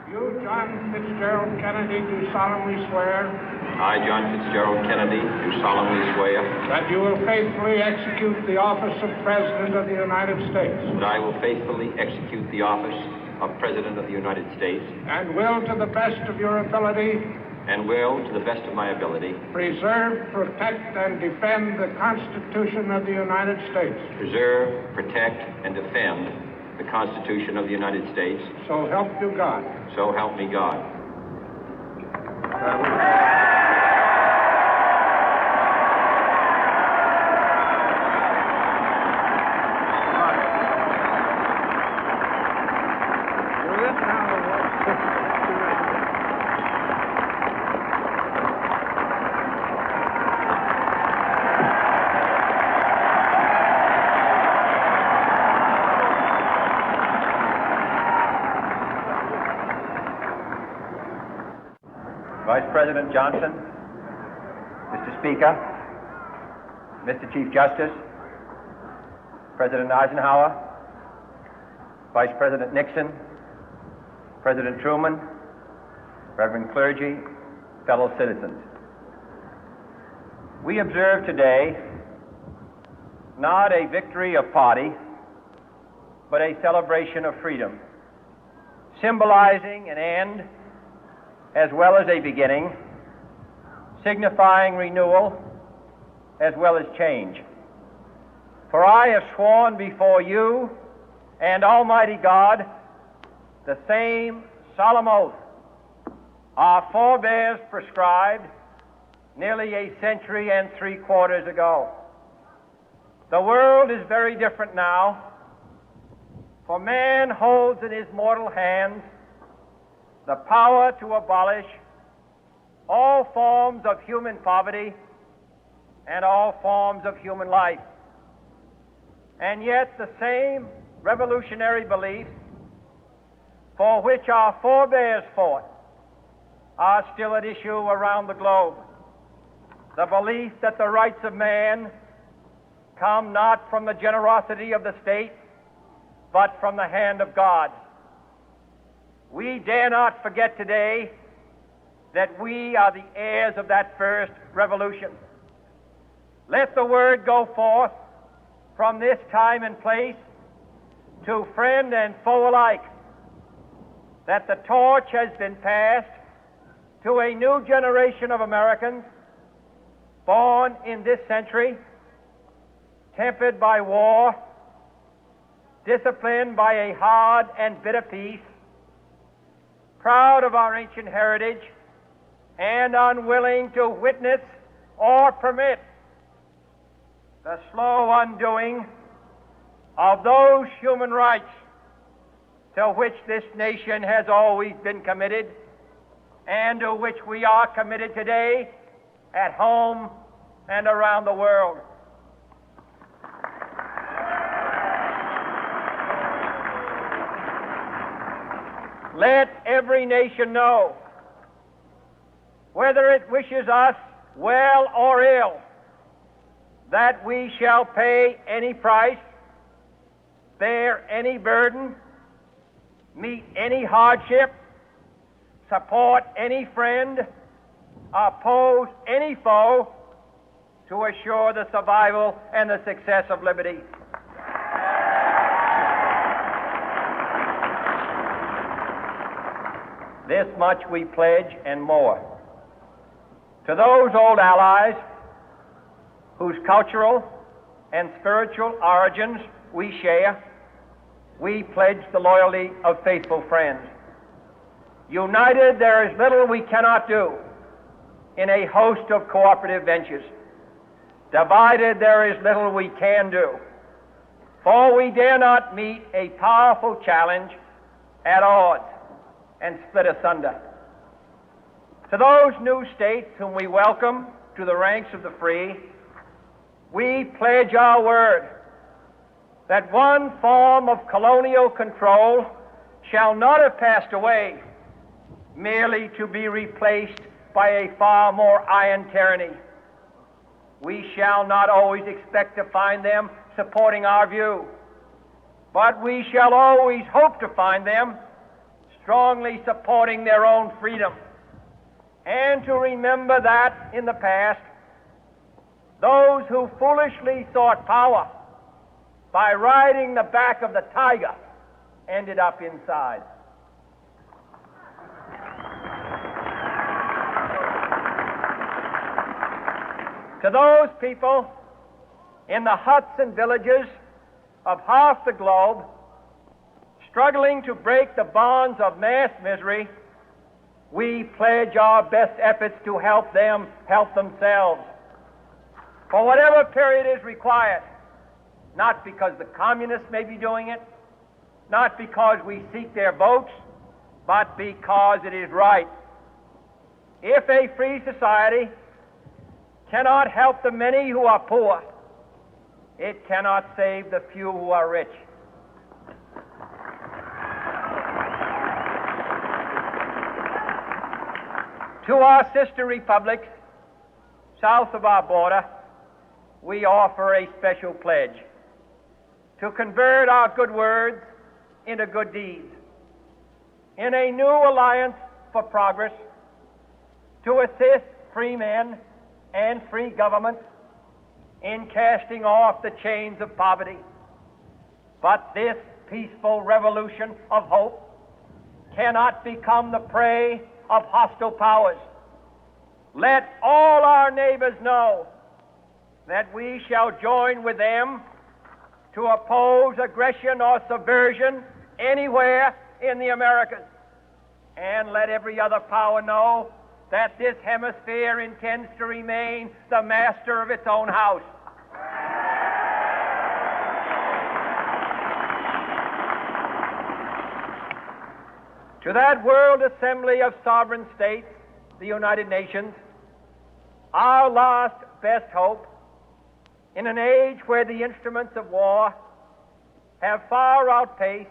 You, John Fitzgerald Kennedy, do solemnly swear. I, John Fitzgerald Kennedy, do solemnly swear. That you will faithfully execute the office of President of the United States. That I will faithfully execute the office of President of the United States. And will, to the best of your ability. And will, to the best of my ability. Preserve, protect, and defend the Constitution of the United States. Preserve, protect, and defend the Constitution of the United States. So help you God. So help me God. Vice President Johnson, Mr. Speaker, Mr. Chief Justice, President Eisenhower, Vice President Nixon, President Truman, Reverend clergy, fellow citizens. We observe today not a victory of party, but a celebration of freedom, symbolizing an end as well as a beginning, signifying renewal as well as change. For I have sworn before you and Almighty God the same solemn oath our forebears prescribed nearly a century and 3/4 ago. The world is very different now, for man holds in his mortal hands the power to abolish all forms of human poverty and all forms of human life. And yet the same revolutionary beliefs for which our forebears fought are still at issue around the globe. The belief that the rights of man come not from the generosity of the state, but from the hand of God. We dare not forget today that we are the heirs of that first revolution. Let the word go forth from this time and place to friend and foe alike that the torch has been passed to a new generation of Americans born in this century, tempered by war, disciplined by a hard and bitter peace, proud of our ancient heritage, and unwilling to witness or permit the slow undoing of those human rights to which this nation has always been committed and to which we are committed today at home and around the world. Let every nation know, whether it wishes us well or ill, that we shall pay any price, bear any burden, meet any hardship, support any friend, oppose any foe to assure the survival and the success of liberty. This much we pledge and more. To those old allies whose cultural and spiritual origins we share, we pledge the loyalty of faithful friends. United, there is little we cannot do in a host of cooperative ventures. Divided, there is little we can do, for we dare not meet a powerful challenge at odds and split asunder. To those new states whom we welcome to the ranks of the free, we pledge our word that one form of colonial control shall not have passed away, merely to be replaced by a far more iron tyranny. We shall not always expect to find them supporting our view, but we shall always hope to find them strongly supporting their own freedom, and to remember that in the past, those who foolishly sought power by riding the back of the tiger ended up inside. To those people in the huts and villages of half the globe struggling to break the bonds of mass misery, we pledge our best efforts to help them help themselves for whatever period is required, not because the communists may be doing it, not because we seek their votes, but because it is right. If a free society cannot help the many who are poor, it cannot save the few who are rich. To our sister republics south of our border, we offer a special pledge to convert our good words into good deeds, in a new alliance for progress, to assist free men and free governments in casting off the chains of poverty. But this peaceful revolution of hope cannot become the prey of hostile powers. Let all our neighbors know that we shall join with them to oppose aggression or subversion anywhere in the Americas. And let every other power know that this hemisphere intends to remain the master of its own house. To that World Assembly of Sovereign States, the United Nations, our last best hope, in an age where the instruments of war have far outpaced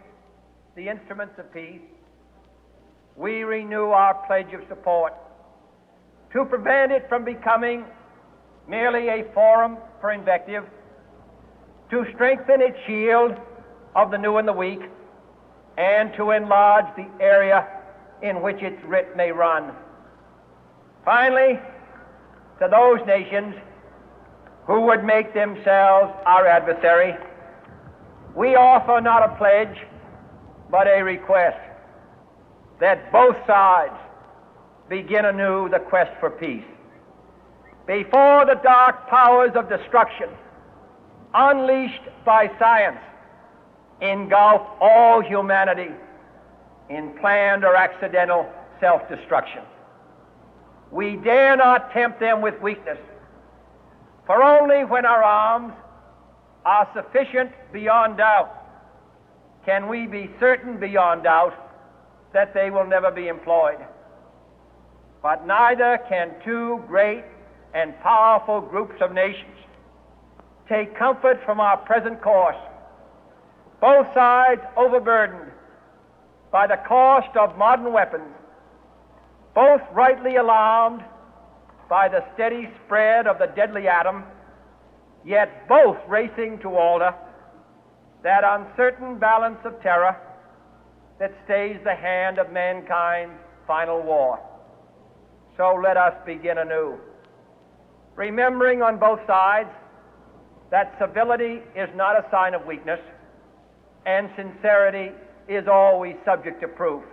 the instruments of peace, we renew our pledge of support to prevent it from becoming merely a forum for invective, to strengthen its shield of the new and the weak, and to enlarge the area in which its writ may run. Finally, to those nations who would make themselves our adversary, we offer not a pledge, but a request that both sides begin anew the quest for peace. Before the dark powers of destruction, unleashed by science, engulf all humanity in planned or accidental self-destruction, we dare not tempt them with weakness, for only when our arms are sufficient beyond doubt can we be certain beyond doubt that they will never be employed. But neither can two great and powerful groups of nations take comfort from our present course, both sides overburdened by the cost of modern weapons, both rightly alarmed by the steady spread of the deadly atom, yet both racing to alter that uncertain balance of terror that stays the hand of mankind's final war. So let us begin anew, remembering on both sides that civility is not a sign of weakness, and sincerity is always subject to proof.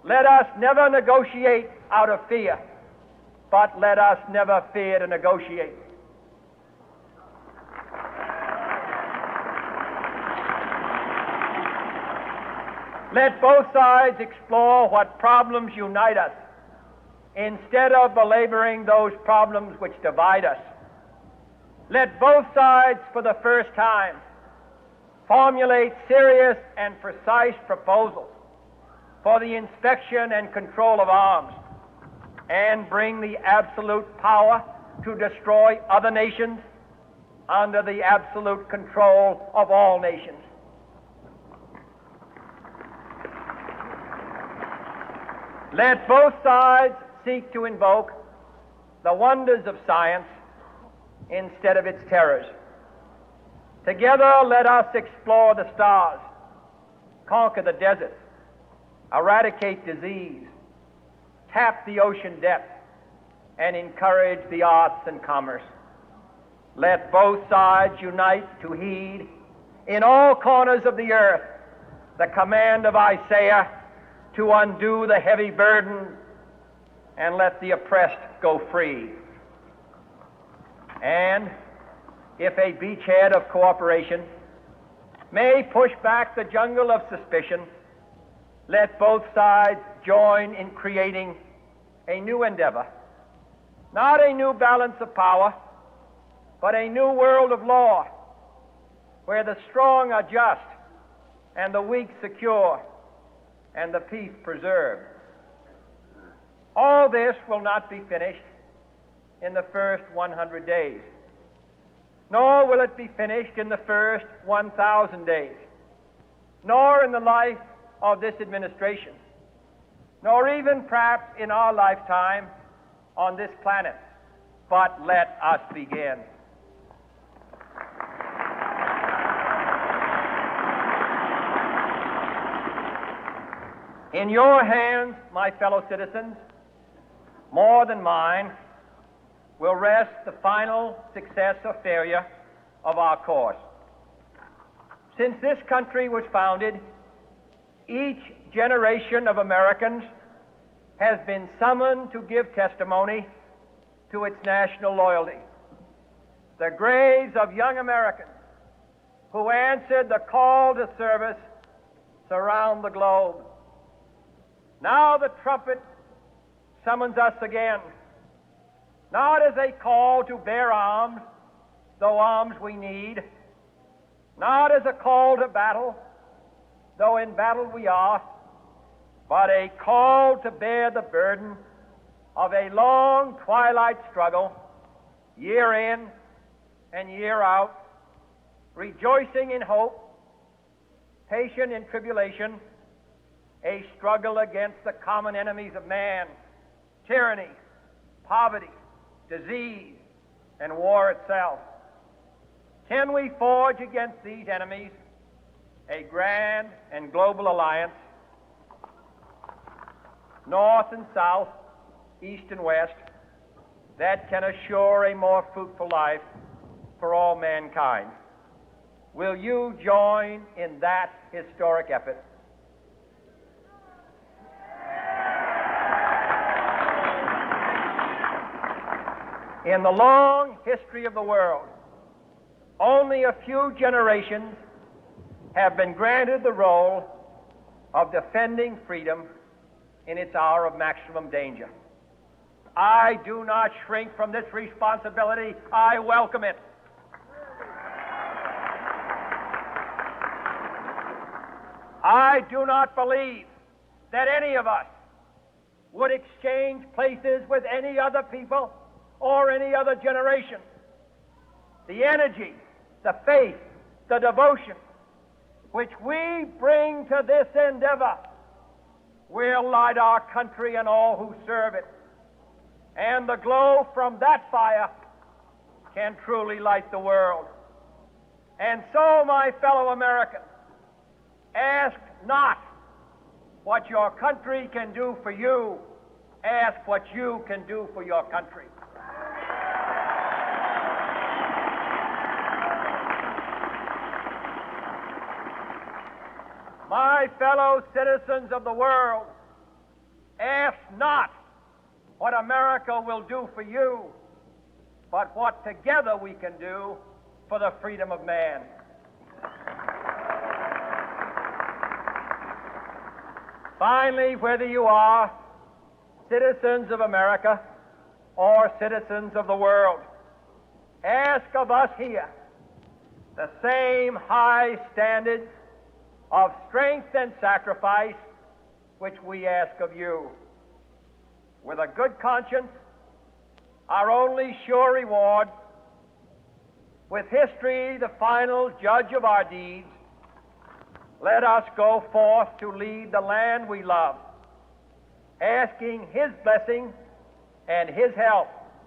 Let us never negotiate out of fear, but let us never fear to negotiate. Let both sides explore what problems unite us, instead of belaboring those problems which divide us. Let both sides, for the first time, formulate serious and precise proposals for the inspection and control of arms, and bring the absolute power to destroy other nations under the absolute control of all nations. Let both sides seek to invoke the wonders of science instead of its terrors. Together, let us explore the stars, conquer the deserts, eradicate disease, tap the ocean depth, and encourage the arts and commerce. Let both sides unite to heed in all corners of the earth the command of Isaiah to undo the heavy burden and let the oppressed go free. And if a beachhead of cooperation may push back the jungle of suspicion, let both sides join in creating a new endeavor, not a new balance of power, but a new world of law, where the strong are just and the weak secure and the peace preserved. All this will not be finished in the first 100 days, nor will it be finished in the first 1,000 days, nor in the life of this administration, nor even perhaps in our lifetime on this planet. But let us begin. In your hands, my fellow citizens, more than mine, will rest the final success or failure of our course. Since this country was founded, each generation of Americans has been summoned to give testimony to its national loyalty. The graves of young Americans who answered the call to service surround the globe. Now the trumpet summons us again, not as a call to bear arms, though arms we need, not as a call to battle, though in battle we are, but a call to bear the burden of a long twilight struggle, year in and year out, rejoicing in hope, patient in tribulation, a struggle against the common enemies of man, tyranny, poverty, disease, and war itself. Can we forge against these enemies a grand and global alliance, north and south, east and west, that can assure a more fruitful life for all mankind? Will you join in that historic effort? In the long history of the world, only a few generations have been granted the role of defending freedom in its hour of maximum danger. I do not shrink from this responsibility. I welcome it. I do not believe that any of us would exchange places with any other people or any other generation. The energy, the faith, the devotion which we bring to this endeavor will light our country and all who serve it. And the glow from that fire can truly light the world. And so, my fellow Americans, ask not what your country can do for you. Ask what you can do for your country. My fellow citizens of the world, ask not what America will do for you, but what together we can do for the freedom of man. Finally, whether you are citizens of America or citizens of the world, ask of us here the same high standards of strength and sacrifice which we ask of you. With a good conscience, our only sure reward, with history the final judge of our deeds, let us go forth to lead the land we love, asking His blessing and His help